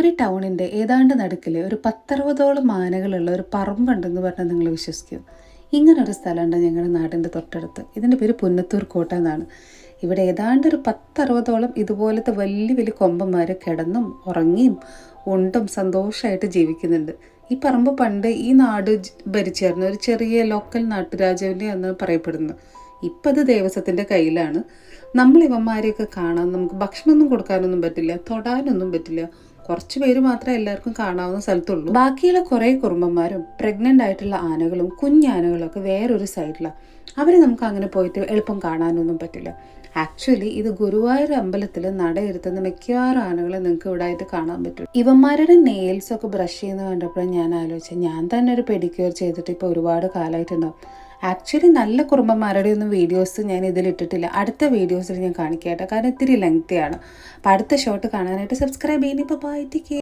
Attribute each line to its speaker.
Speaker 1: അങ്കമാലി ടൗണിൻ്റെ ഏതാണ്ട് നടുക്കിൽ ഒരു 10-60ഓളം ആനകളുള്ള ഒരു പറമ്പുണ്ടെന്ന് പറഞ്ഞാൽ നിങ്ങൾ വിശ്വസിക്കും. ഇങ്ങനൊരു സ്ഥലമുണ്ട് ഞങ്ങളുടെ നാടിൻ്റെ തൊട്ടടുത്ത്. ഇതിൻ്റെ പേര് പുന്നത്തൂർ കോട്ട എന്നാണ്. ഇവിടെ ഏതാണ്ട് ഒരു 10-60ഓളം ഇതുപോലത്തെ വലിയ വലിയ കൊമ്പന്മാർ കിടന്നും ഉറങ്ങിയും ഉണ്ടും സന്തോഷമായിട്ട് ജീവിക്കുന്നുണ്ട്. ഈ പറമ്പ് പണ്ട് ഈ നാട് ഭരിച്ചായിരുന്നു ഒരു ചെറിയ ലോക്കൽ നാട്ടുരാജാവിൻ്റെ എന്ന് പറയപ്പെടുന്നു. ഇപ്പം അത് ദേവസ്വത്തിൻ്റെ കയ്യിലാണ്. നമ്മൾ ഇവന്മാരെയൊക്കെ കാണാൻ നമുക്ക് ഭക്ഷണമൊന്നും കൊടുക്കാനൊന്നും പറ്റില്ല, തൊടാനൊന്നും പറ്റില്ല. കുറച്ച് പേര് മാത്രമേ എല്ലാവർക്കും കാണാവുന്ന സ്ഥലത്തുള്ളൂ. ബാക്കിയുള്ള കുറേ കുറുമ്പന്മാരും പ്രഗ്നൻ്റ് ആയിട്ടുള്ള ആനകളും കുഞ്ഞാനകളും ഒക്കെ വേറൊരു സൈഡിലാണ്. അവരെ നമുക്ക് അങ്ങനെ പോയിട്ട് എളുപ്പം കാണാനൊന്നും പറ്റില്ല. ആക്ച്വലി ഇത് ഗുരുവായൂർ അമ്പലത്തിൽ നടയിരുത്തുന്ന മിക്കവാറും ആനകളെ നിങ്ങൾക്ക് ഇവിടെ ആയിട്ട് കാണാൻ പറ്റും. ഇവന്മാരുടെ നെയിൽസ് ഒക്കെ ബ്രഷ് ചെയ്യുന്നത് കണ്ടപ്പോൾ ഞാൻ ആലോചിച്ചത്, ഞാൻ തന്നെ ഒരു പെഡിക്യൂർ ചെയ്തിട്ട് ഇപ്പോൾ ഒരുപാട് കാലമായിട്ടുണ്ടാവും. ആക്ച്വലി നല്ല കുറുമ്പന്മാരുടെ ഒന്നും വീഡിയോസ് ഞാൻ ഇതിലിട്ടിട്ടില്ല. അടുത്ത വീഡിയോസിൽ ഞാൻ കാണിക്കാം കേട്ടോ, കാരണം ഇത്തിരി ലെങ്തിയാണ്. അപ്പോൾ അടുത്ത ഷോട്ട് കാണാനായിട്ട് സബ്സ്ക്രൈബ് ചെയ്യുന്നത്. ഇപ്പോൾ ബൈ, ടേക്ക് കെയർ.